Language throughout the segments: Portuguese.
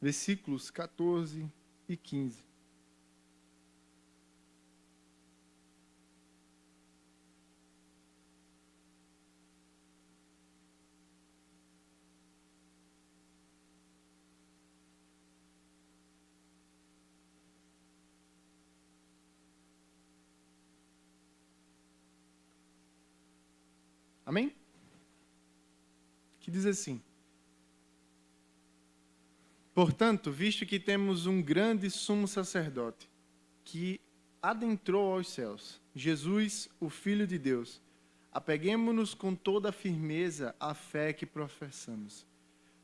versículos 14 e 15. Amém? Que diz assim: portanto, visto que temos um grande sumo sacerdote, que adentrou aos céus, Jesus, o Filho de Deus, apeguemo-nos com toda a firmeza à fé que professamos,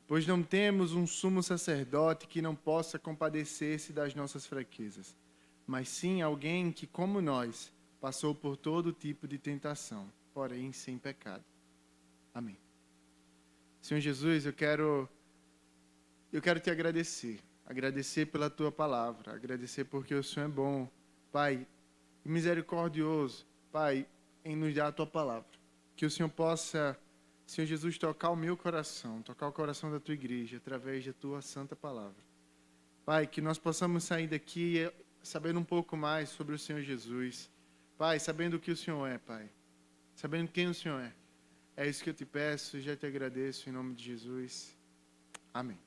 pois não temos um sumo sacerdote que não possa compadecer-se das nossas fraquezas, mas sim alguém que, como nós, passou por todo tipo de tentação, porém sem pecado. Amém. Senhor Jesus, eu quero te agradecer pela Tua palavra, agradecer porque o Senhor é bom, Pai, misericordioso, Pai, em nos dar a Tua palavra. Que o Senhor possa, Senhor Jesus, tocar o meu coração, tocar o coração da Tua igreja, através da Tua santa palavra. Pai, que nós possamos sair daqui sabendo um pouco mais sobre o Senhor Jesus. Pai, sabendo o que o Senhor é, Pai. Sabendo quem o Senhor é. É isso que eu te peço e já te agradeço em nome de Jesus. Amém.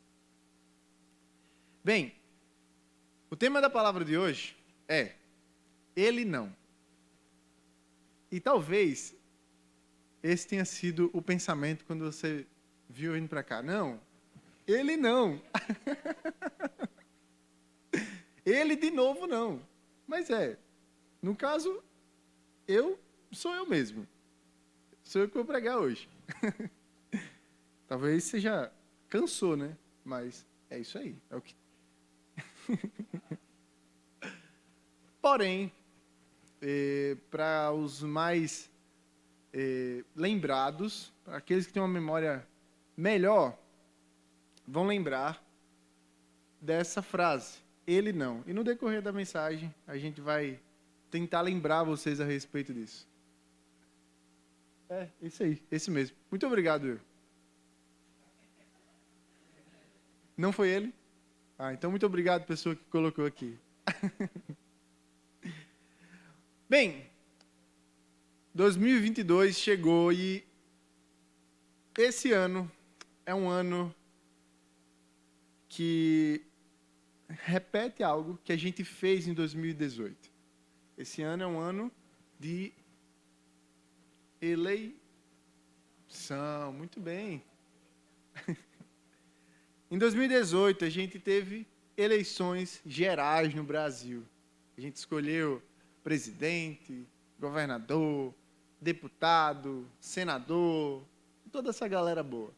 Bem, o tema da palavra de hoje é Ele não. E talvez esse tenha sido o pensamento quando você viu indo para cá. Não, Ele não. Ele de novo não. Mas no caso, sou eu mesmo. Sou eu que vou pregar hoje. Talvez você já cansou, né? Mas é isso aí. É o que... Porém, para os mais lembrados, para aqueles que têm uma memória melhor, vão lembrar dessa frase, ele não. E no decorrer da mensagem, a gente vai tentar lembrar vocês a respeito disso. Isso aí, esse mesmo. Muito obrigado, eu. Não foi ele? Então muito obrigado, pessoa que colocou aqui. Bem, 2022 chegou e esse ano é um ano que repete algo que a gente fez em 2018. Esse ano é um ano de eleição. Muito bem. Em 2018, a gente teve eleições gerais no Brasil. A gente escolheu presidente, governador, deputado, senador, toda essa galera boa.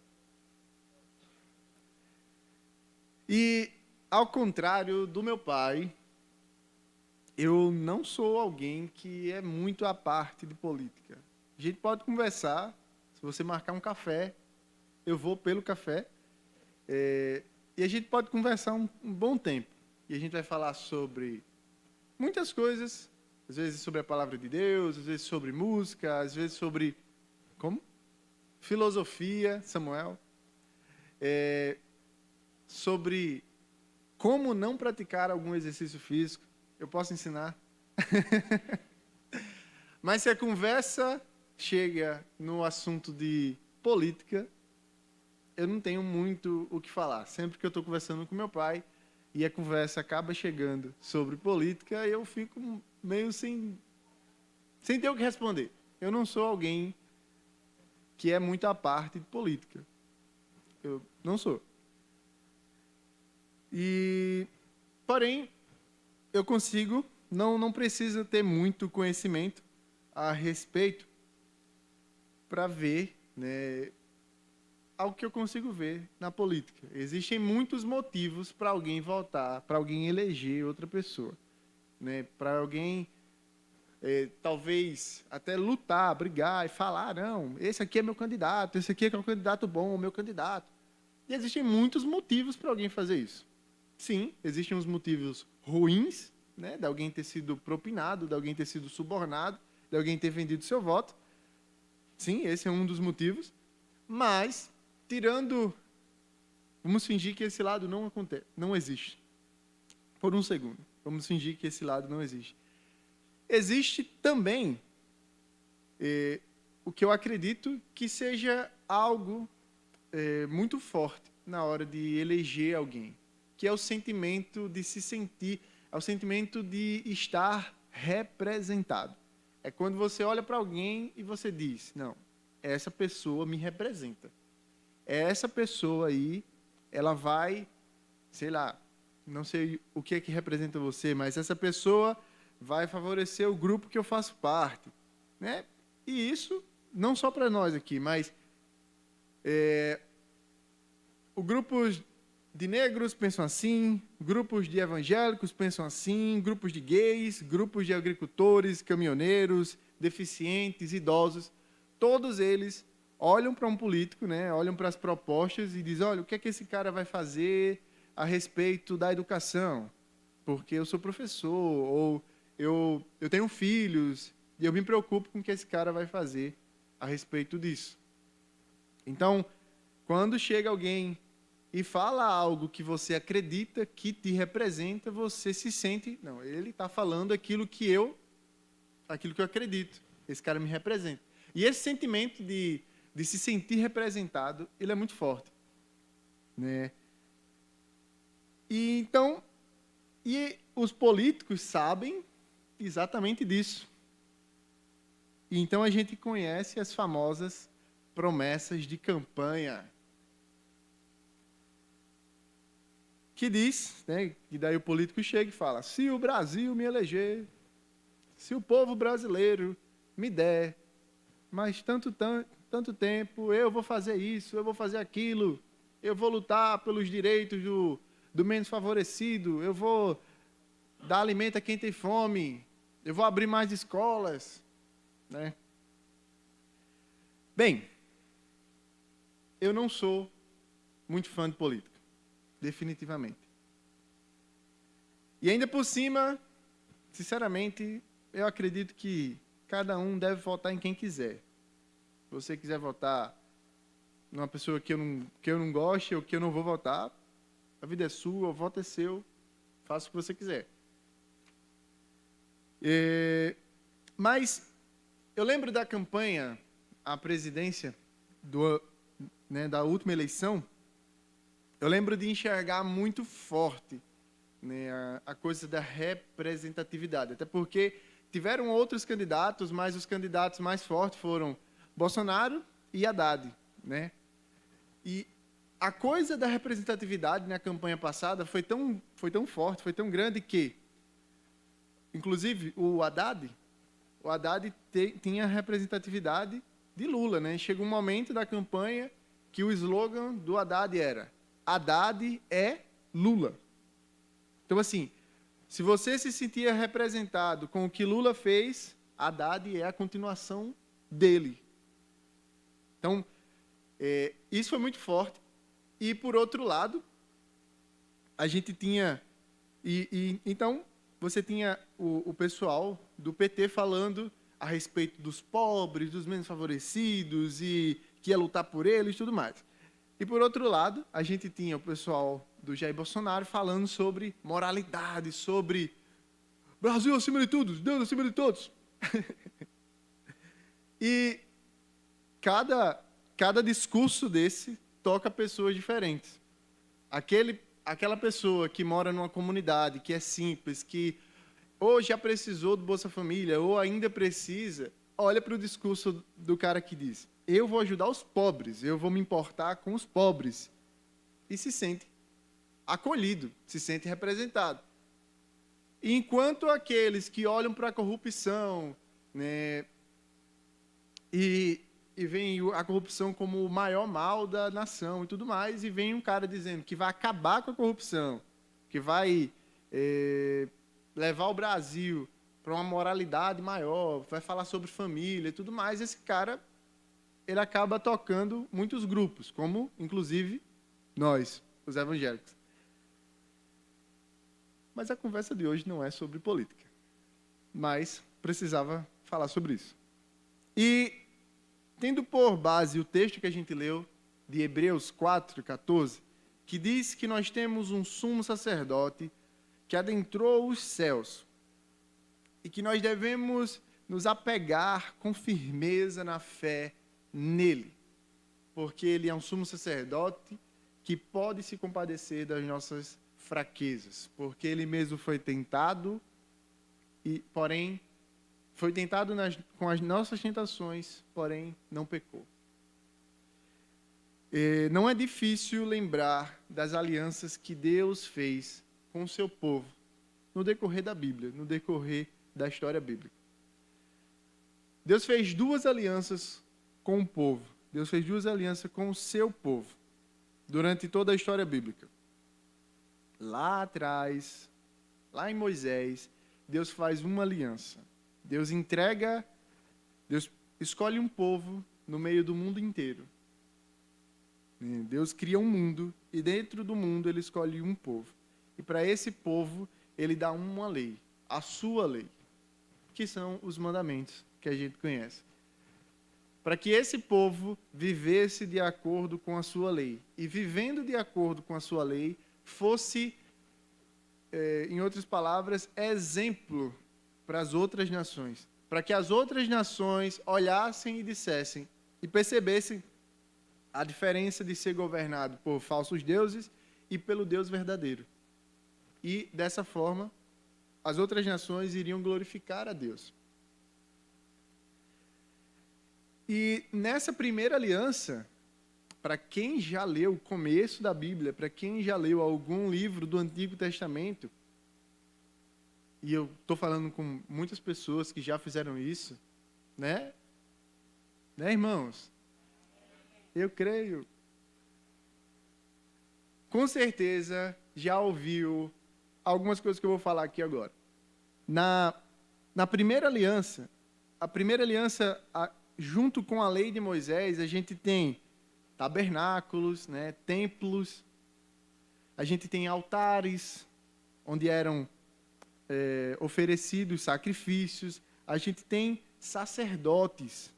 E, ao contrário do meu pai, eu não sou alguém que é muito à parte de política. A gente pode conversar, se você marcar um café, eu vou pelo café, e a gente pode conversar um bom tempo. E a gente vai falar sobre muitas coisas, às vezes sobre a palavra de Deus, às vezes sobre música, às vezes sobre... Como? Filosofia, Samuel. Sobre como não praticar algum exercício físico. Eu posso ensinar. Mas se a conversa chega no assunto de política, eu não tenho muito o que falar. Sempre que eu estou conversando com meu pai e a conversa acaba chegando sobre política, eu fico meio sem ter o que responder. Eu não sou alguém que é muito à parte de política. Eu não sou. Porém, eu consigo, não precisa ter muito conhecimento a respeito para ver, né, algo que eu consigo ver na política. Existem muitos motivos para alguém votar, para alguém eleger outra pessoa, né, para alguém talvez até lutar, brigar e falar, não, esse aqui é meu candidato, esse aqui é um candidato bom, o meu candidato. E existem muitos motivos para alguém fazer isso. Sim, existem os motivos ruins, né, de alguém ter sido propinado, de alguém ter sido subornado, de alguém ter vendido seu voto. Sim, esse é um dos motivos. Mas, tirando Vamos fingir que esse lado não acontece, não existe. Por um segundo. Vamos fingir que esse lado não existe. Existe também o que eu acredito que seja algo muito forte na hora de eleger alguém, que é o sentimento de se sentir, é o sentimento de estar representado. É quando você olha para alguém e você diz, não, essa pessoa me representa. Essa pessoa aí, ela vai, sei lá, não sei o que é que representa você, mas essa pessoa vai favorecer o grupo que eu faço parte, né? E isso, não só para nós aqui, mas grupos de negros pensam assim, grupos de evangélicos pensam assim, grupos de gays, grupos de agricultores, caminhoneiros, deficientes, idosos, todos eles olham para um político, né? Olham para as propostas e dizem, olha, o que é que esse cara vai fazer a respeito da educação? Porque eu sou professor, ou eu tenho filhos, e eu me preocupo com o que esse cara vai fazer a respeito disso. Então, quando chega alguém e fala algo que você acredita que te representa, você se sente, não, ele está falando aquilo que eu acredito, esse cara me representa. E esse sentimento de se sentir representado, ele é muito forte, né? E então, os políticos sabem exatamente disso. E então a gente conhece as famosas promessas de campanha, que diz, né, que daí o político chega e fala, se o Brasil me eleger, se o povo brasileiro me der mais tanto tempo, eu vou fazer isso, eu vou fazer aquilo, eu vou lutar pelos direitos do menos favorecido, eu vou dar alimento a quem tem fome, eu vou abrir mais escolas, né? Bem, eu não sou muito fã de política, definitivamente. E ainda por cima, sinceramente, eu acredito que cada um deve votar em quem quiser. Se você quiser votar numa pessoa que eu não goste ou que eu não vou votar, a vida é sua, o voto é seu, faça o que você quiser. Mas eu lembro da campanha à presidência da última eleição, eu lembro de enxergar muito forte, né, a coisa da representatividade, até porque tiveram outros candidatos, mas os candidatos mais fortes foram Bolsonaro e Haddad, né? E a coisa da representatividade na campanha passada foi tão forte, foi tão grande que, inclusive, o Haddad tinha a representatividade de Lula, né? Chegou um momento da campanha que o slogan do Haddad era Haddad é Lula. Então, assim, se você se sentia representado com o que Lula fez, Haddad é a continuação dele. Então, isso foi muito forte. E, por outro lado, a gente tinha... então, você tinha o pessoal do PT falando a respeito dos pobres, dos menos favorecidos, e que ia lutar por eles e tudo mais. E, por outro lado, a gente tinha o pessoal do Jair Bolsonaro falando sobre moralidade, sobre Brasil acima de tudo, Deus acima de todos. E cada discurso desse toca pessoas diferentes. Aquela pessoa que mora numa comunidade, que é simples, que ou já precisou do Bolsa Família, ou ainda precisa, olha para o discurso do cara que diz, eu vou ajudar os pobres, eu vou me importar com os pobres. E se sente acolhido, se sente representado. Enquanto aqueles que olham para a corrupção, né, e veem a corrupção como o maior mal da nação e tudo mais, e vem um cara dizendo que vai acabar com a corrupção, que vai levar o Brasil para uma moralidade maior, vai falar sobre família e tudo mais, esse cara, ele acaba tocando muitos grupos, como, inclusive, nós, os evangélicos. Mas a conversa de hoje não é sobre política, mas precisava falar sobre isso. E, tendo por base o texto que a gente leu, de Hebreus 4, 14, que diz que nós temos um sumo sacerdote que adentrou os céus e que nós devemos nos apegar com firmeza na fé nele, porque ele é um sumo sacerdote que pode se compadecer das nossas fraquezas, porque ele mesmo foi tentado, porém foi tentado com as nossas tentações, porém não pecou. Não é difícil lembrar das alianças que Deus fez com o seu povo no decorrer da Bíblia, no decorrer da história bíblica. Deus fez 2 alianças com o povo. Deus fez 2 alianças com o seu povo durante toda a história bíblica. Lá atrás, lá em Moisés, Deus faz uma aliança. Deus escolhe um povo no meio do mundo inteiro. Deus cria um mundo e dentro do mundo ele escolhe um povo. E para esse povo ele dá uma lei, a sua lei, que são os mandamentos que a gente conhece. Para que esse povo vivesse de acordo com a sua lei. E vivendo de acordo com a sua lei, fosse, em outras palavras, exemplo para as outras nações. Para que as outras nações olhassem e dissessem, e percebessem a diferença de ser governado por falsos deuses e pelo Deus verdadeiro. E, dessa forma, as outras nações iriam glorificar a Deus. E nessa primeira aliança, para quem já leu o começo da Bíblia, para quem já leu algum livro do Antigo Testamento, e eu estou falando com muitas pessoas que já fizeram isso, né? Né, irmãos? Eu creio. Com certeza já ouviu algumas coisas que eu vou falar aqui agora. Na primeira aliança, junto com a lei de Moisés, a gente tem tabernáculos, né, templos, a gente tem altares, onde eram oferecidos sacrifícios, a gente tem sacerdotes.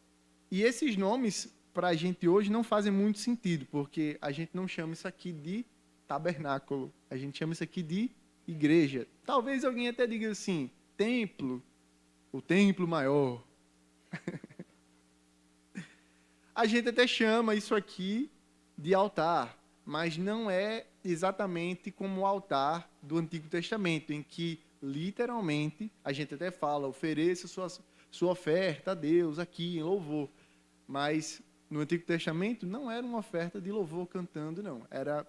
E esses nomes, para a gente hoje, não fazem muito sentido, porque a gente não chama isso aqui de tabernáculo, a gente chama isso aqui de igreja. Talvez alguém até diga assim, templo, o templo maior. A gente até chama isso aqui de altar, mas não é exatamente como o altar do Antigo Testamento, em que, literalmente, a gente até fala, ofereça sua oferta a Deus aqui em louvor. Mas, no Antigo Testamento, não era uma oferta de louvor cantando, não. Era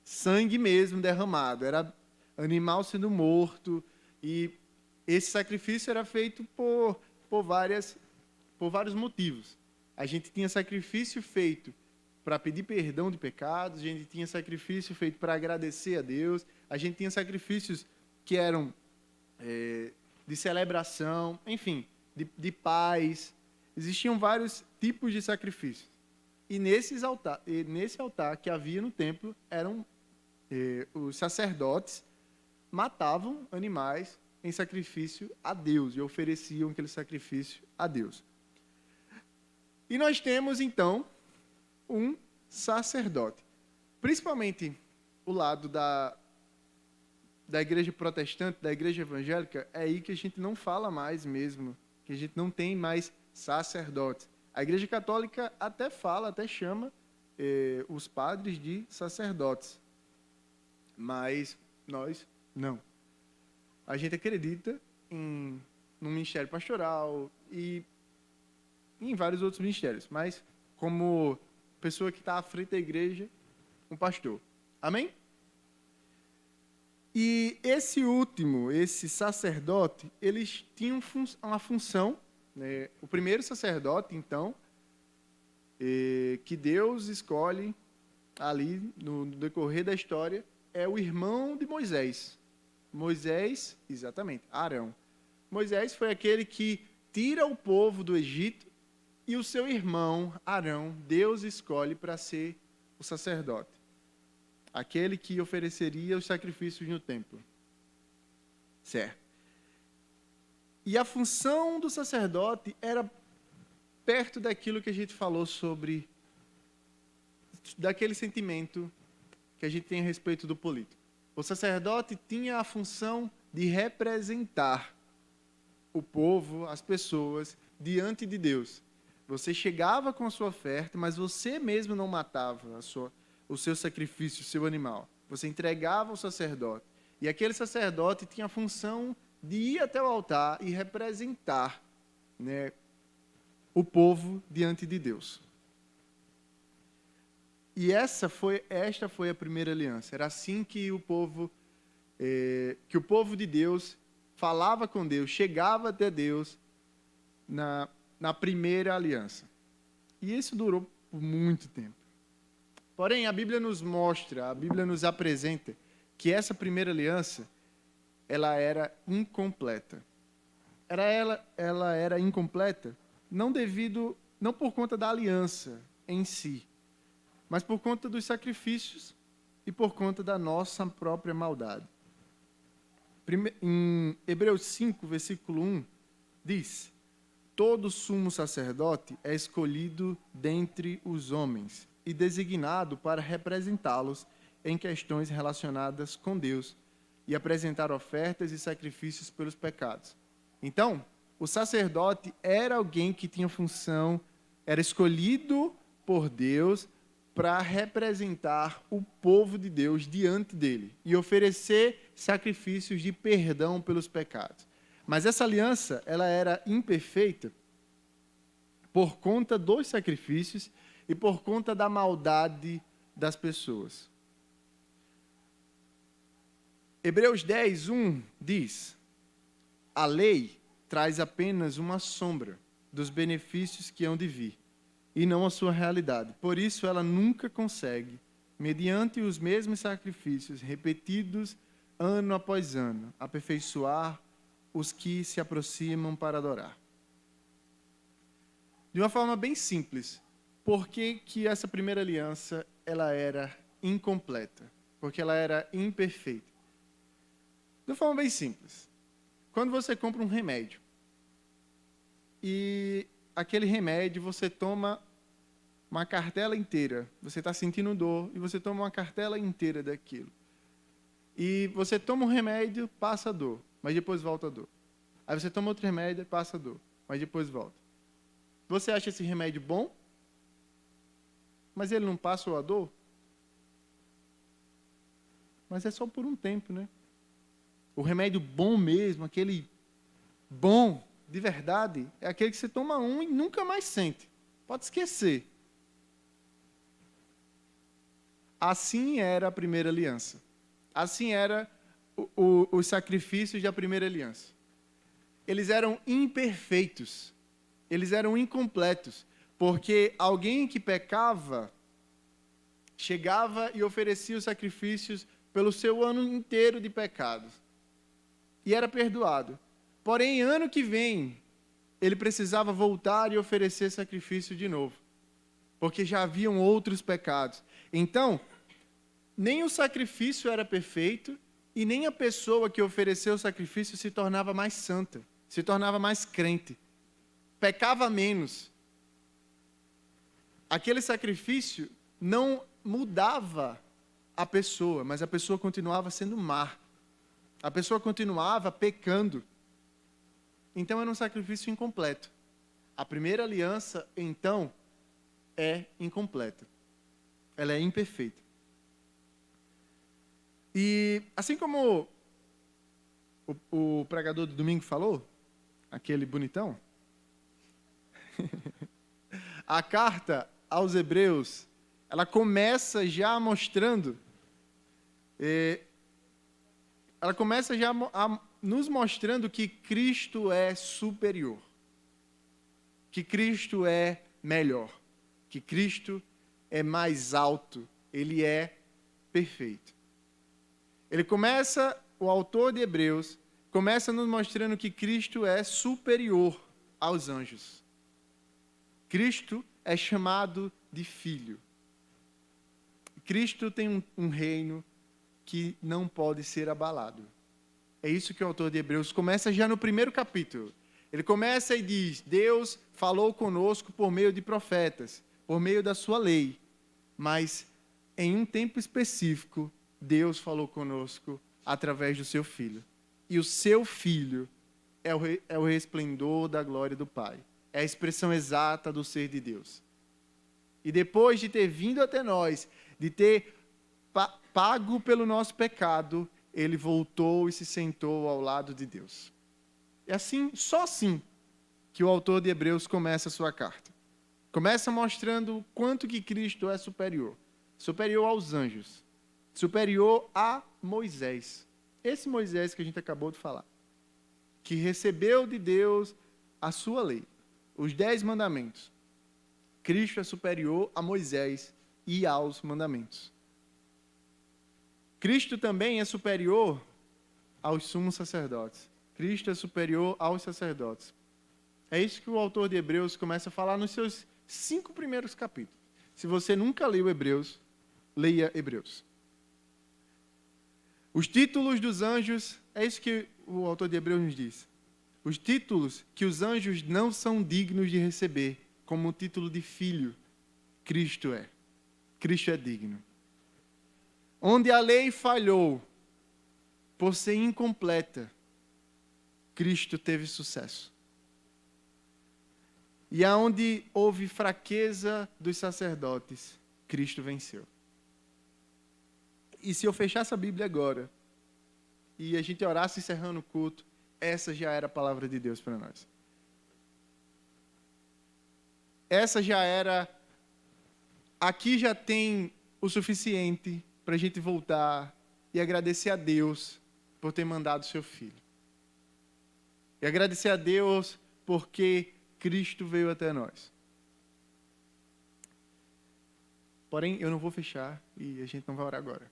sangue mesmo derramado, era animal sendo morto, e esse sacrifício era feito por vários motivos. A gente tinha sacrifício feito para pedir perdão de pecados, a gente tinha sacrifício feito para agradecer a Deus, a gente tinha sacrifícios que eram de celebração, enfim, de paz. Existiam vários tipos de sacrifícios. E nesse altar que havia no templo, os sacerdotes matavam animais em sacrifício a Deus e ofereciam aquele sacrifício a Deus. E nós temos, então, um sacerdote. Principalmente o lado da igreja protestante, da igreja evangélica, é aí que a gente não fala mais mesmo, que a gente não tem mais sacerdotes. A igreja católica até fala, até chama os padres de sacerdotes, mas nós não. A gente acredita no ministério pastoral e em vários outros ministérios, mas como pessoa que está à frente da igreja, um pastor. Amém? E esse sacerdote, eles tinham uma função, né? O primeiro sacerdote, então, que Deus escolhe ali no decorrer da história, é o irmão de Moisés. Moisés, exatamente, Arão. Moisés foi aquele que tira o povo do Egito e o seu irmão, Arão, Deus escolhe para ser o sacerdote. Aquele que ofereceria os sacrifícios no templo. Certo. E a função do sacerdote era perto daquilo que a gente falou sobre, daquele sentimento que a gente tem a respeito do político. O sacerdote tinha a função de representar o povo, as pessoas, diante de Deus. Você chegava com a sua oferta, mas você mesmo não matava o seu sacrifício, o seu animal. Você entregava ao sacerdote. E aquele sacerdote tinha a função de ir até o altar e representar, né, o povo diante de Deus. E esta foi a primeira aliança. Era assim que o povo de Deus falava com Deus, chegava até Deus na primeira aliança. E isso durou por muito tempo. Porém, a Bíblia nos mostra, a Bíblia nos apresenta que essa primeira aliança, ela era incompleta. Ela era incompleta não por conta da aliança em si, mas por conta dos sacrifícios e por conta da nossa própria maldade. Em Hebreus 5, versículo 1, diz: todo sumo sacerdote é escolhido dentre os homens e designado para representá-los em questões relacionadas com Deus e apresentar ofertas e sacrifícios pelos pecados. Então, o sacerdote era alguém que tinha função, era escolhido por Deus para representar o povo de Deus diante dele e oferecer sacrifícios de perdão pelos pecados. Mas essa aliança, ela era imperfeita por conta dos sacrifícios e por conta da maldade das pessoas. Hebreus 10, 1 diz: a lei traz apenas uma sombra dos benefícios que hão de vir, e não a sua realidade. Por isso, ela nunca consegue, mediante os mesmos sacrifícios repetidos ano após ano, aperfeiçoar os que se aproximam para adorar. De uma forma bem simples, por que essa primeira aliança ela era incompleta? Porque ela era imperfeita. De uma forma bem simples. Quando você compra um remédio, e aquele remédio você toma uma cartela inteira, você está sentindo dor, e você toma uma cartela inteira daquilo. E você toma um remédio, passa a dor, mas depois volta a dor. Aí você toma outro remédio, passa a dor, mas depois volta. Você acha esse remédio bom? Mas ele não passa a dor? Mas é só por um tempo, né? O remédio bom mesmo, aquele bom de verdade, é aquele que você toma um e nunca mais sente. Pode esquecer. Assim era a primeira aliança. Assim era os sacrifícios da primeira aliança. Eles eram imperfeitos. Eles eram incompletos. Porque alguém que pecava chegava e oferecia os sacrifícios pelo seu ano inteiro de pecados. E era perdoado. Porém, ano que vem, ele precisava voltar e oferecer sacrifício de novo. Porque já haviam outros pecados. Então, nem o sacrifício era perfeito e nem a pessoa que ofereceu o sacrifício se tornava mais santa, se tornava mais crente. Pecava menos. Aquele sacrifício não mudava a pessoa, mas a pessoa continuava sendo má. A pessoa continuava pecando. Então era um sacrifício incompleto. A primeira aliança, então, é incompleta. Ela é imperfeita. E assim como o pregador do domingo falou, aquele bonitão, a carta aos Hebreus, ela começa já mostrando, nos mostrando que Cristo é superior, que Cristo é melhor, que Cristo é mais alto, ele é perfeito. O autor de Hebreus, começa nos mostrando que Cristo é superior aos anjos. Cristo é chamado de filho. Cristo tem um reino que não pode ser abalado. É isso que o autor de Hebreus começa já no primeiro capítulo. Ele começa e diz: Deus falou conosco por meio de profetas, por meio da sua lei, mas em um tempo específico, Deus falou conosco através do seu Filho. E o seu Filho é o resplendor da glória do Pai. É a expressão exata do ser de Deus. E depois de ter vindo até nós, de ter pago pelo nosso pecado, ele voltou e se sentou ao lado de Deus. É assim, só assim, que o autor de Hebreus começa a sua carta. Começa mostrando o quanto que Cristo é superior. Superior aos anjos. Superior a Moisés. Esse Moisés que a gente acabou de falar. Que recebeu de Deus a sua lei. Os 10 mandamentos. Cristo é superior a Moisés e aos mandamentos. Cristo também é superior aos sumos sacerdotes. Cristo é superior aos sacerdotes. É isso que o autor de Hebreus começa a falar nos seus 5 primeiros capítulos. Se você nunca leu Hebreus, leia Hebreus. Os títulos dos anjos, é isso que o autor de Hebreus nos diz. Os títulos que os anjos não são dignos de receber, como o título de filho, Cristo é. Cristo é digno. Onde a lei falhou, por ser incompleta, Cristo teve sucesso. E aonde houve fraqueza dos sacerdotes, Cristo venceu. E se eu fechasse a Bíblia agora, e a gente orasse encerrando o culto, essa já era a palavra de Deus para nós. Essa já era... Aqui já tem o suficiente para a gente voltar e agradecer a Deus por ter mandado o seu Filho. E agradecer a Deus porque Cristo veio até nós. Porém, eu não vou fechar e a gente não vai orar agora.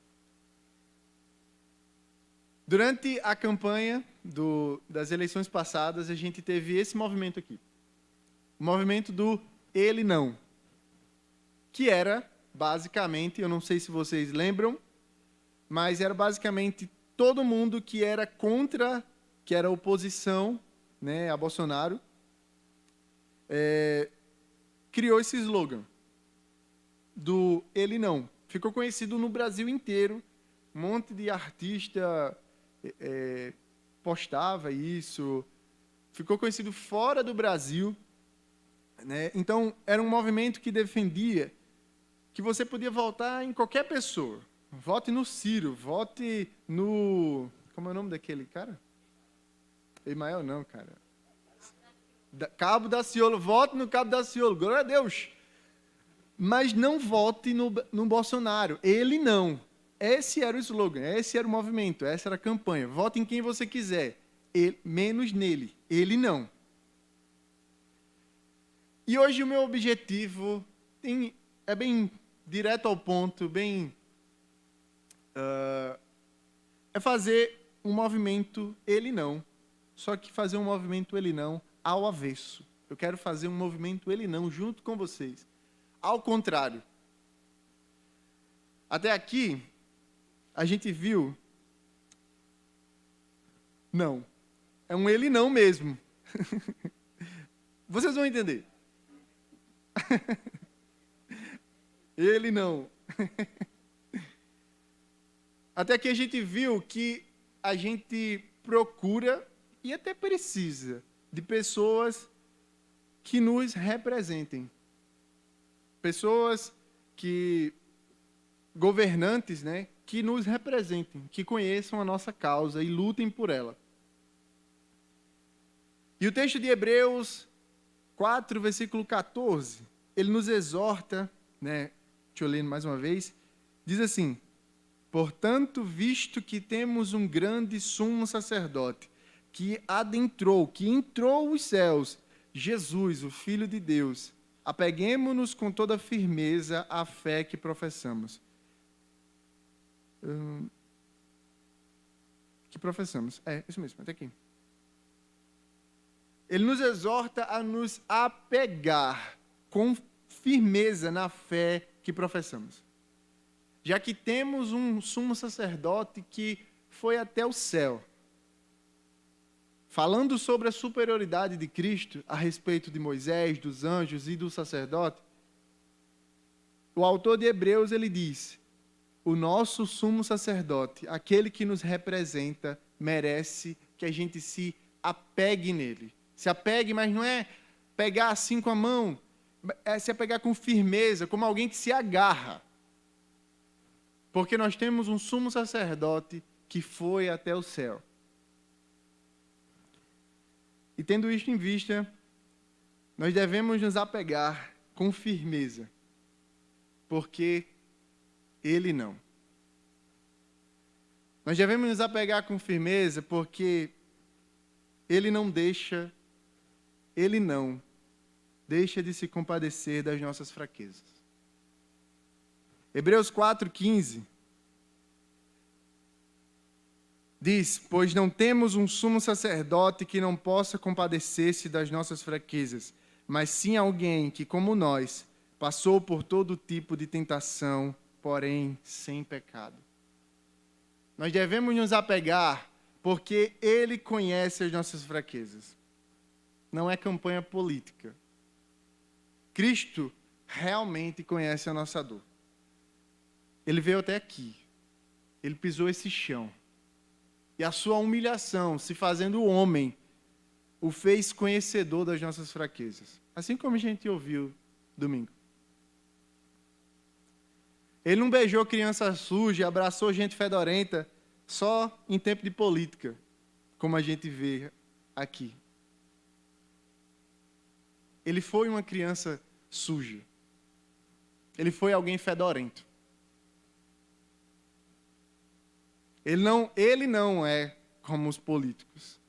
Durante a campanha das eleições passadas, a gente teve esse movimento aqui. O movimento do Ele Não. Que era, basicamente, eu não sei se vocês lembram, mas era basicamente todo mundo que era contra, que era oposição, né, a Bolsonaro, criou esse slogan do Ele Não. Ficou conhecido no Brasil inteiro, um monte de artista postava isso, ficou conhecido fora do Brasil, né? Então, era um movimento que defendia que você podia votar em qualquer pessoa. Vote no Ciro, vote no... Como é o nome daquele cara? Emael não, cara. Cabo Daciolo, vote no Cabo Daciolo, glória a Deus. Mas não vote no Bolsonaro, ele não. Esse era o slogan, esse era o movimento, essa era a campanha. Vote em quem você quiser, menos nele, ele não. E hoje o meu objetivo é bem direto ao ponto, é fazer um movimento ele não, só que fazer um movimento ele não ao avesso. Eu quero fazer um movimento ele não junto com vocês. Ao contrário. Até aqui, a gente viu... Não. É um ele não mesmo. Vocês vão entender. Ele não. Até aqui a gente viu que a gente procura e até precisa de pessoas que nos representem. Pessoas governantes, né, que nos representem, que conheçam a nossa causa e lutem por ela. E o texto de Hebreus 4, versículo 14, ele nos exorta, né, deixa eu ler mais uma vez, diz assim: portanto, visto que temos um grande sumo sacerdote, que entrou os céus, Jesus, o Filho de Deus, apeguemo-nos com toda firmeza à fé que professamos. Isso mesmo, até aqui. Ele nos exorta a nos apegar com firmeza na fé que professamos. Já que temos um sumo sacerdote que foi até o céu, falando sobre a superioridade de Cristo a respeito de Moisés, dos anjos e do sacerdote, o autor de Hebreus ele diz o nosso sumo sacerdote, aquele que nos representa, merece que a gente se apegue nele. Se apegue, mas não é pegar assim com a mão, é se apegar com firmeza, como alguém que se agarra. Porque nós temos um sumo sacerdote que foi até o céu. E tendo isto em vista, nós devemos nos apegar com firmeza, porque ele não. Nós devemos nos apegar com firmeza, porque ele não deixa de se compadecer das nossas fraquezas. Hebreus 4,15 diz: pois não temos um sumo sacerdote que não possa compadecer-se das nossas fraquezas, mas sim alguém que, como nós, passou por todo tipo de tentação, porém sem pecado. Nós devemos nos apegar porque ele conhece as nossas fraquezas. Não é campanha política. Cristo realmente conhece a nossa dor. Ele veio até aqui. Ele pisou esse chão. E a sua humilhação, se fazendo homem, o fez conhecedor das nossas fraquezas. Assim como a gente ouviu domingo. Ele não beijou criança suja, abraçou gente fedorenta só em tempo de política, como a gente vê aqui. Ele foi uma criança suja. Ele foi alguém fedorento. Ele não é como os políticos.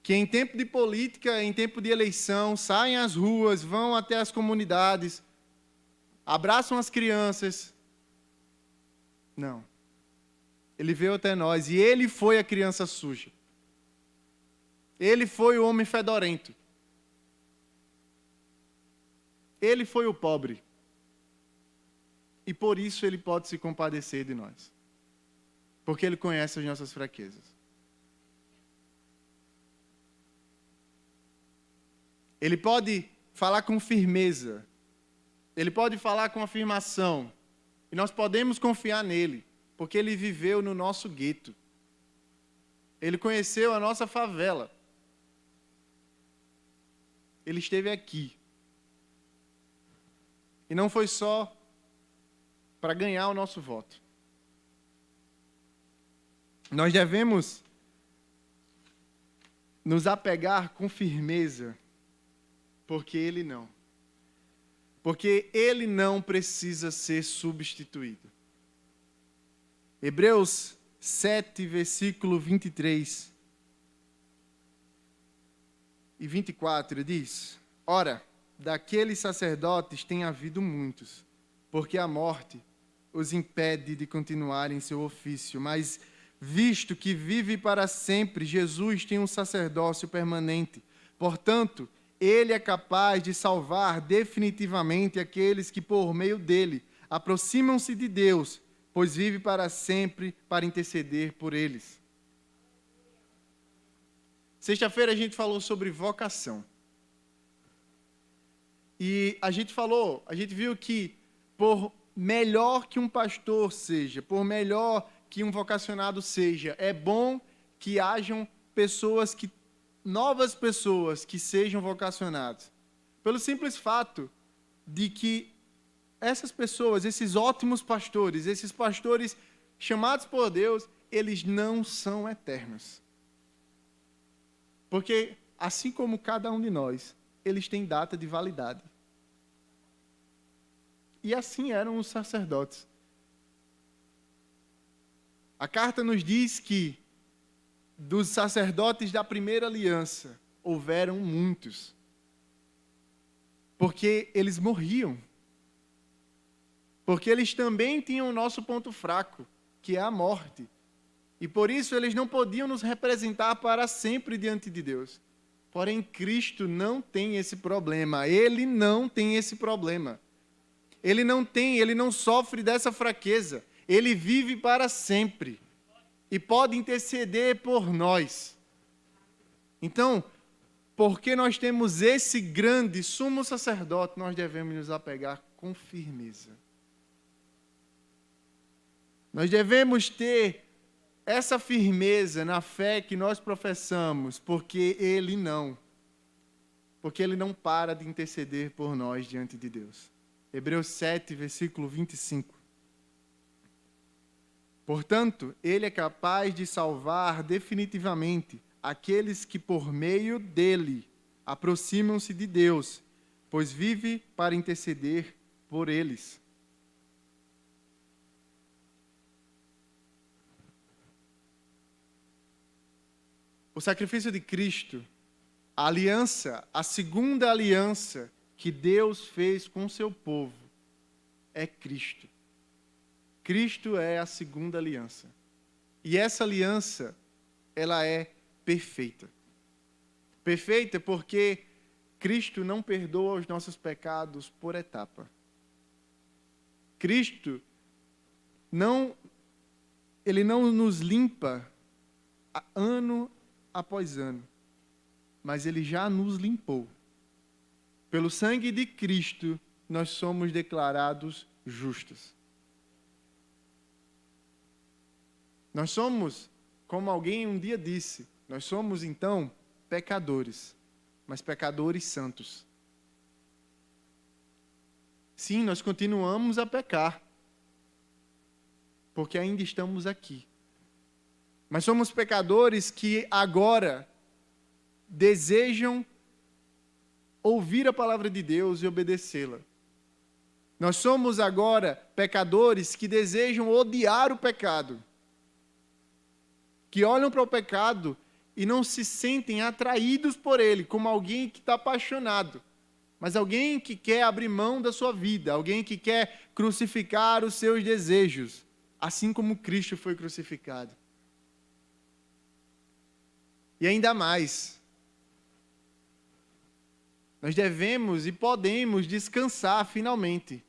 Que em tempo de política, em tempo de eleição, saem às ruas, vão até as comunidades, abraçam as crianças. Não. Ele veio até nós e ele foi a criança suja. Ele foi o homem fedorento. Ele foi o pobre. E por isso ele pode se compadecer de nós. Porque ele conhece as nossas fraquezas. Ele pode falar com firmeza. Ele pode falar com afirmação. E nós podemos confiar nele. Porque ele viveu no nosso gueto. Ele conheceu a nossa favela. Ele esteve aqui. E não foi só para ganhar o nosso voto. Nós devemos nos apegar com firmeza, porque ele não. Porque ele não precisa ser substituído. Hebreus 7, versículo 23 e 24, diz: ora, daqueles sacerdotes tem havido muitos, porque a morte os impede de continuar em seu ofício. Mas, visto que vive para sempre, Jesus tem um sacerdócio permanente. Portanto, ele é capaz de salvar definitivamente aqueles que, por meio dele, aproximam-se de Deus, pois vive para sempre para interceder por eles. Sexta-feira a gente falou sobre vocação. E a gente viu que por melhor que um pastor seja, por melhor que um vocacionado seja, é bom que hajam novas pessoas que sejam vocacionadas. Pelo simples fato de que essas pessoas, esses ótimos pastores, esses pastores chamados por Deus, eles não são eternos. Porque, assim como cada um de nós, eles têm data de validade. E assim eram os sacerdotes. A carta nos diz que dos sacerdotes da primeira aliança houveram muitos. Porque eles morriam. Porque eles também tinham o nosso ponto fraco, que é a morte. E por isso eles não podiam nos representar para sempre diante de Deus. Porém, Cristo não tem esse problema. Ele não tem esse problema. Ele não sofre dessa fraqueza. Ele vive para sempre. E pode interceder por nós. Então, porque nós temos esse grande sumo sacerdote, nós devemos nos apegar com firmeza. Nós devemos ter essa firmeza na fé que nós professamos, porque Ele não para de interceder por nós diante de Deus. Hebreus 7, versículo 25. Portanto, Ele é capaz de salvar definitivamente aqueles que por meio dele aproximam-se de Deus, pois vive para interceder por eles. O sacrifício de Cristo, a aliança, a segunda aliança que Deus fez com o seu povo, é Cristo. Cristo é a segunda aliança. E essa aliança, ela é perfeita. Perfeita porque Cristo não perdoa os nossos pecados por etapa. Cristo Ele não nos limpa ano após ano, mas Ele já nos limpou. Pelo sangue de Cristo, nós somos declarados justos. Nós somos, como alguém um dia disse, nós somos então pecadores, mas pecadores santos. Sim, nós continuamos a pecar, porque ainda estamos aqui. Mas somos pecadores que agora desejam ouvir a palavra de Deus e obedecê-la. Nós somos agora pecadores que desejam odiar o pecado, que olham para o pecado e não se sentem atraídos por ele, como alguém que está apaixonado, mas alguém que quer abrir mão da sua vida, alguém que quer crucificar os seus desejos, assim como Cristo foi crucificado. E ainda mais, nós devemos e podemos descansar finalmente,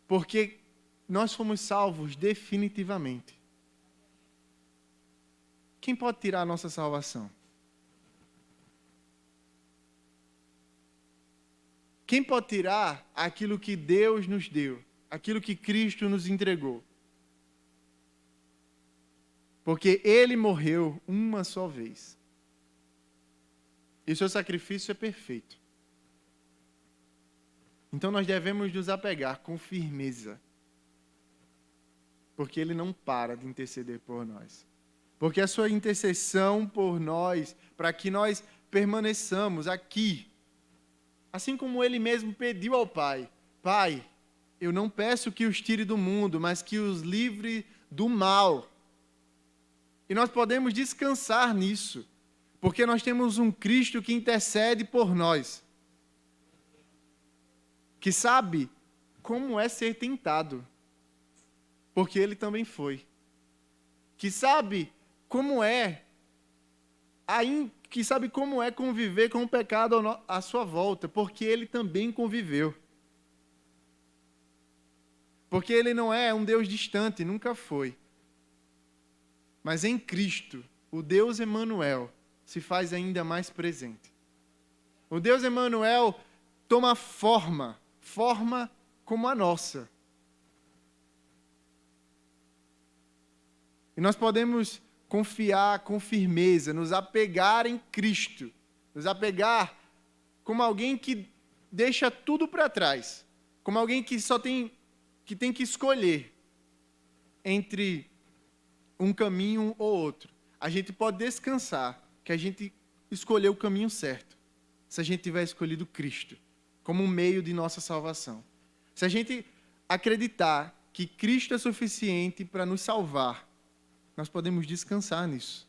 porque nós fomos salvos definitivamente. Quem pode tirar a nossa salvação? Quem pode tirar aquilo que Deus nos deu, aquilo que Cristo nos entregou? Porque Ele morreu uma só vez. E o seu sacrifício é perfeito. Então nós devemos nos apegar com firmeza, porque Ele não para de interceder por nós. Porque a sua intercessão por nós, para que nós permaneçamos aqui, assim como Ele mesmo pediu ao Pai: Pai, eu não peço que os tire do mundo, mas que os livre do mal. E nós podemos descansar nisso, porque nós temos um Cristo que intercede por nós, que sabe como é ser tentado, porque Ele também foi, que sabe como é conviver com o pecado à sua volta, porque Ele também conviveu. Porque Ele não é um Deus distante, nunca foi. Mas em Cristo, o Deus Emanuel se faz ainda mais presente. O Deus Emanuel toma forma como a nossa. E nós podemos confiar com firmeza, nos apegar em Cristo, nos apegar como alguém que deixa tudo para trás, como alguém que tem que escolher entre um caminho ou outro. A gente pode descansar que a gente escolheu o caminho certo, se a gente tiver escolhido Cristo como um meio de nossa salvação. Se a gente acreditar que Cristo é suficiente para nos salvar, nós podemos descansar nisso.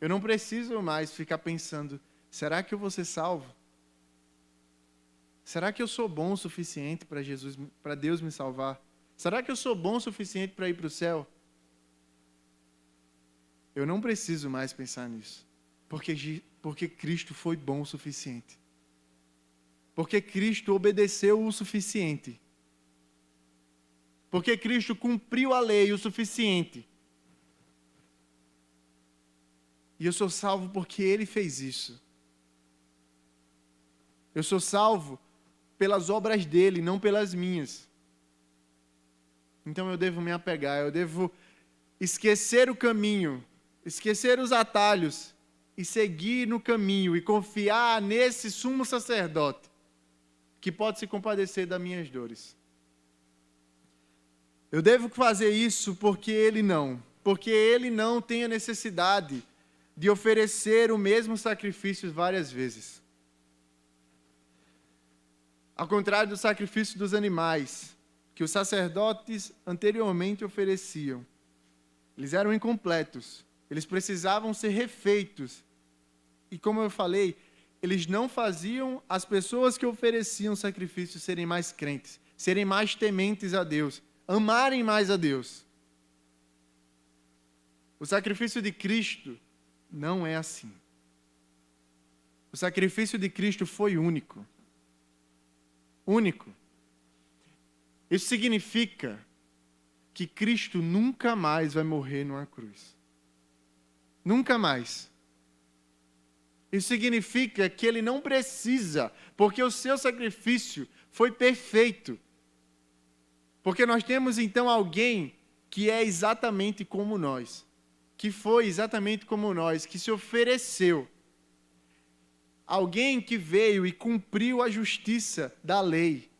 Eu não preciso mais ficar pensando: será que eu vou ser salvo? Será que eu sou bom o suficiente para Deus me salvar? Será que eu sou bom o suficiente para ir para o céu? Eu não preciso mais pensar nisso, porque Cristo foi bom o suficiente. Porque Cristo obedeceu o suficiente. Porque Cristo cumpriu a lei o suficiente. E eu sou salvo porque Ele fez isso. Eu sou salvo pelas obras dele, não pelas minhas. Então eu devo me apegar, eu devo esquecer o caminho, esquecer os atalhos e seguir no caminho e confiar nesse sumo sacerdote que pode se compadecer das minhas dores. Eu devo fazer isso porque ele não tem a necessidade de oferecer o mesmo sacrifício várias vezes. Ao contrário do sacrifício dos animais, que os sacerdotes anteriormente ofereciam, eles eram incompletos, eles precisavam ser refeitos. E como eu falei, eles não faziam as pessoas que ofereciam sacrifícios serem mais crentes, serem mais tementes a Deus, amarem mais a Deus. O sacrifício de Cristo não é assim. O sacrifício de Cristo foi único. Único. Isso significa que Cristo nunca mais vai morrer numa cruz. Nunca mais. Isso significa que ele não precisa, porque o seu sacrifício foi perfeito. Porque nós temos então alguém que é exatamente como nós, que foi exatamente como nós, que se ofereceu. Alguém que veio e cumpriu a justiça da lei.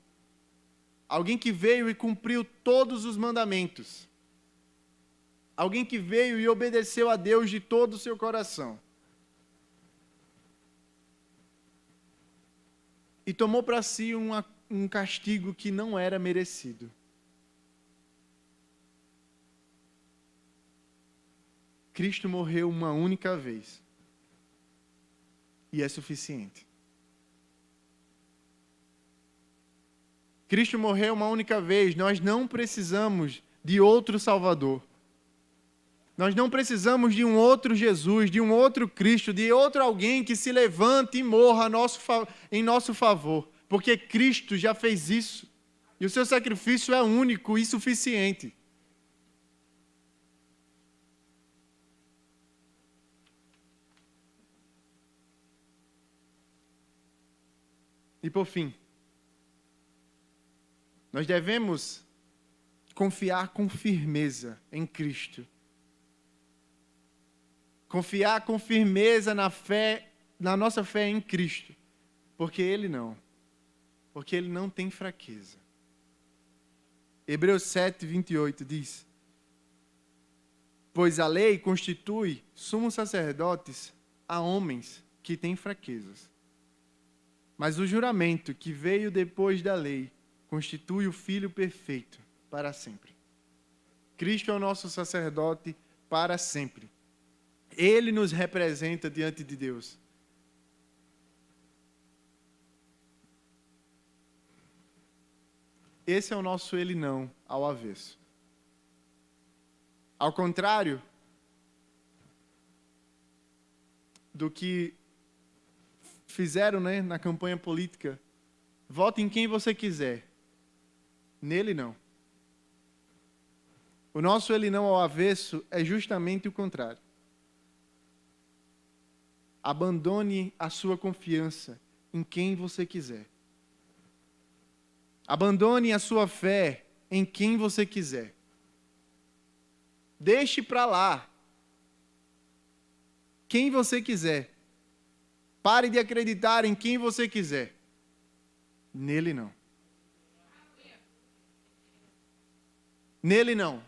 Alguém que veio e cumpriu todos os mandamentos. Alguém que veio e obedeceu a Deus de todo o seu coração. E tomou para si um castigo que não era merecido. Cristo morreu uma única vez. E é suficiente. Cristo morreu uma única vez. Nós não precisamos de outro Salvador. Nós não precisamos de um outro Jesus, de um outro Cristo, de outro alguém que se levante e morra em nosso favor. Porque Cristo já fez isso. E o seu sacrifício é único e suficiente. E por fim, nós devemos confiar com firmeza em Cristo. Confiar com firmeza na nossa fé em Cristo. Porque Ele não tem fraqueza. Hebreus 7, 28 diz: pois a lei constitui sumos sacerdotes a homens que têm fraquezas. Mas o juramento que veio depois da lei constitui o Filho perfeito para sempre. Cristo é o nosso sacerdote para sempre. Ele nos representa diante de Deus. Esse é o nosso ele não ao avesso. Ao contrário do que fizeram, na campanha política, vote em quem você quiser. Nele não. O nosso ele não ao avesso é justamente o contrário. Abandone a sua confiança em quem você quiser. Abandone a sua fé em quem você quiser. Deixe para lá quem você quiser. Pare de acreditar em quem você quiser. Nele não. Nele não.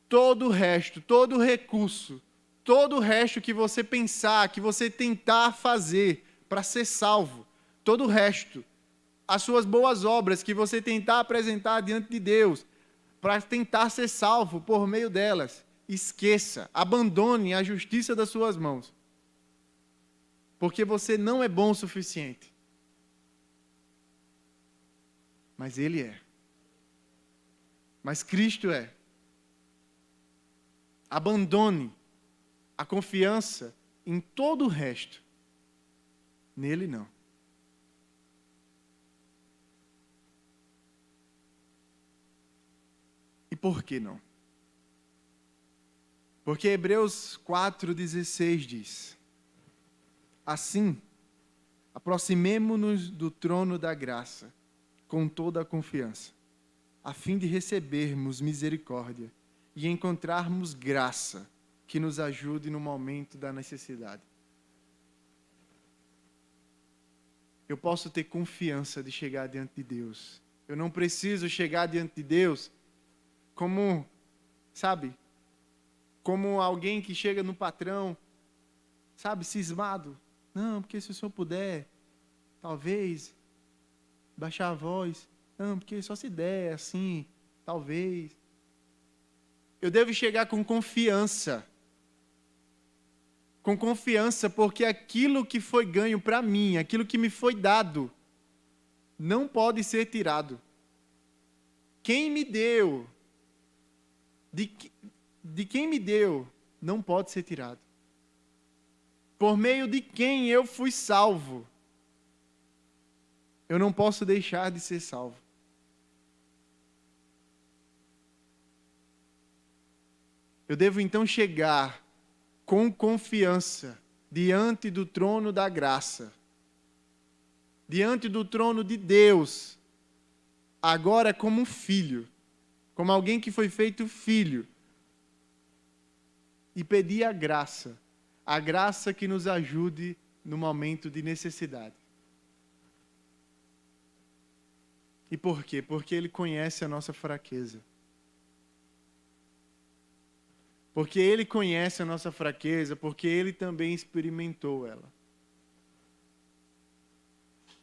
Todo o resto, todo o recurso, todo o resto que você pensar, que você tentar fazer para ser salvo, todo o resto, as suas boas obras que você tentar apresentar diante de Deus, para tentar ser salvo por meio delas, esqueça, abandone a justiça das suas mãos. Porque você não é bom o suficiente. Mas Ele é. Mas Cristo é. Abandone a confiança em todo o resto. Nele não. E por que não? Porque Hebreus 4,16 diz: assim, aproximemo-nos do trono da graça, com toda a confiança, a fim de recebermos misericórdia e encontrarmos graça que nos ajude no momento da necessidade. Eu posso ter confiança de chegar diante de Deus. Eu não preciso chegar diante de Deus como, sabe, como alguém que chega no patrão, sabe, cismado. Não, porque se o senhor puder, talvez, baixar a voz. Não, porque só se der, assim, talvez. Eu devo chegar com confiança. Com confiança, porque aquilo que foi ganho para mim, aquilo que me foi dado, não pode ser tirado. Quem me deu, de quem me deu, não pode ser tirado. Por meio de quem eu fui salvo, eu não posso deixar de ser salvo. Eu devo então chegar com confiança diante do trono da graça, diante do trono de Deus, agora como um filho, como alguém que foi feito filho, e pedir a graça que nos ajude no momento de necessidade. E por quê? Porque Ele conhece a nossa fraqueza. Porque Ele conhece a nossa fraqueza, porque Ele também experimentou ela.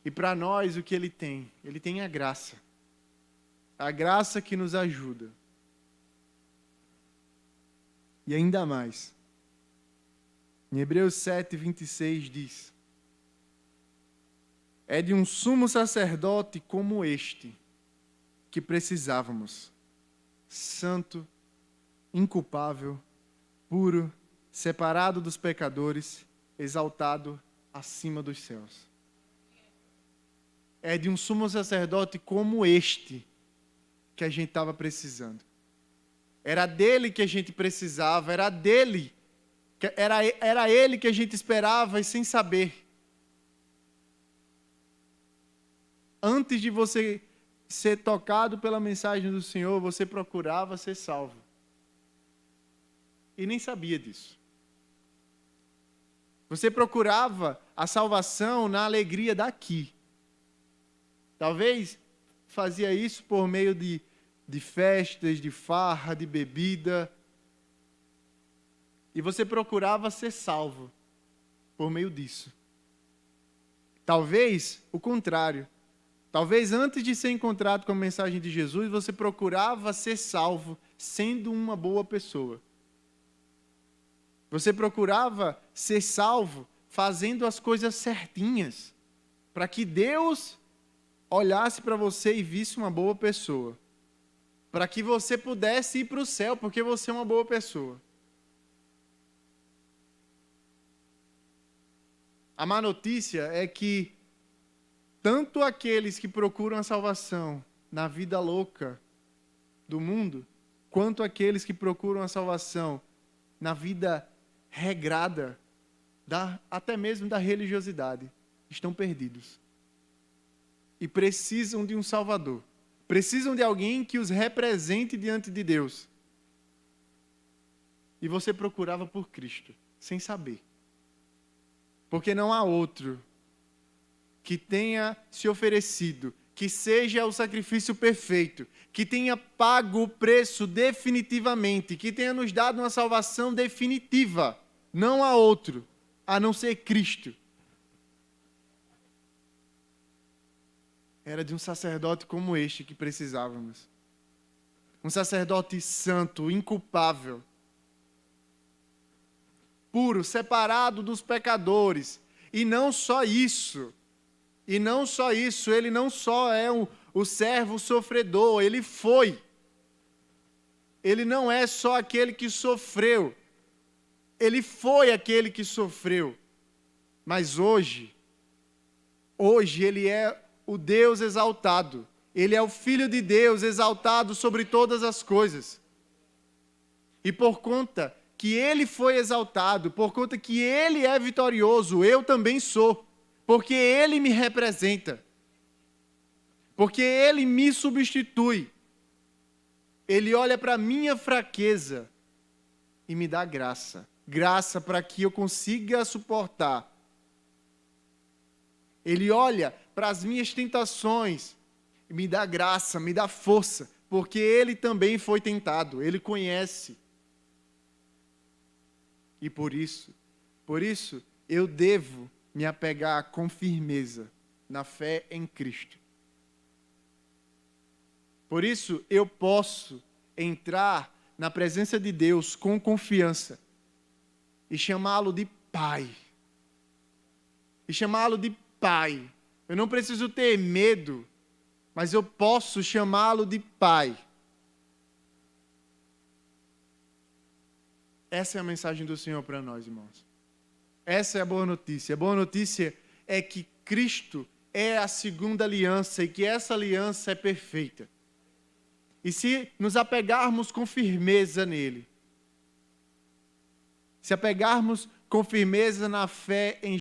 E para nós, o que Ele tem? Ele tem a graça. A graça que nos ajuda. E ainda mais. Em Hebreus 7, 26 diz: é de um sumo sacerdote como este que precisávamos, santo, inculpável, puro, separado dos pecadores, exaltado acima dos céus. É de um sumo sacerdote como este que a gente estava precisando. Era dele que a gente precisava, era dele, era ele que a gente esperava e sem saber. Antes de você ser tocado pela mensagem do Senhor, você procurava ser salvo. E nem sabia disso. Você procurava a salvação na alegria daqui. Talvez fazia isso por meio de festas, de farra, de bebida. E você procurava ser salvo por meio disso. Talvez o contrário. Talvez antes de ser encontrado com a mensagem de Jesus, você procurava ser salvo sendo uma boa pessoa. Você procurava ser salvo fazendo as coisas certinhas, para que Deus olhasse para você e visse uma boa pessoa. Para que você pudesse ir para o céu, porque você é uma boa pessoa. A má notícia é que tanto aqueles que procuram a salvação na vida louca do mundo, quanto aqueles que procuram a salvação na vida regrada, até mesmo da religiosidade, estão perdidos. E precisam de um Salvador. Precisam de alguém que os represente diante de Deus. E você procurava por Cristo, sem saber. Porque não há outro que tenha se oferecido, que seja o sacrifício perfeito, que tenha pago o preço definitivamente, que tenha nos dado uma salvação definitiva. Não há outro, a não ser Cristo. Era de um sacerdote como este que precisávamos. Um sacerdote santo, inculpável, puro, separado dos pecadores. E não só isso, ele não só é o servo sofredor, ele foi. Ele não é só aquele que sofreu, ele foi aquele que sofreu. Mas hoje ele é o Deus exaltado. Ele é o Filho de Deus exaltado sobre todas as coisas. E por conta que ele foi exaltado, por conta que ele é vitorioso, eu também sou. Porque ele me representa. Porque ele me substitui. Ele olha para a minha fraqueza e me dá graça. Graça para que eu consiga suportar. Ele olha para as minhas tentações e me dá graça, me dá força, porque ele também foi tentado, ele conhece. E por isso, eu devo me apegar com firmeza na fé em Cristo. Por isso, eu posso entrar na presença de Deus com confiança e chamá-lo de Pai. Eu não preciso ter medo, mas eu posso chamá-lo de Pai. Essa é a mensagem do Senhor para nós, irmãos. Essa é a boa notícia. A boa notícia é que Cristo é a segunda aliança e que essa aliança é perfeita. E se nos apegarmos com firmeza nele, se apegarmos com firmeza na fé em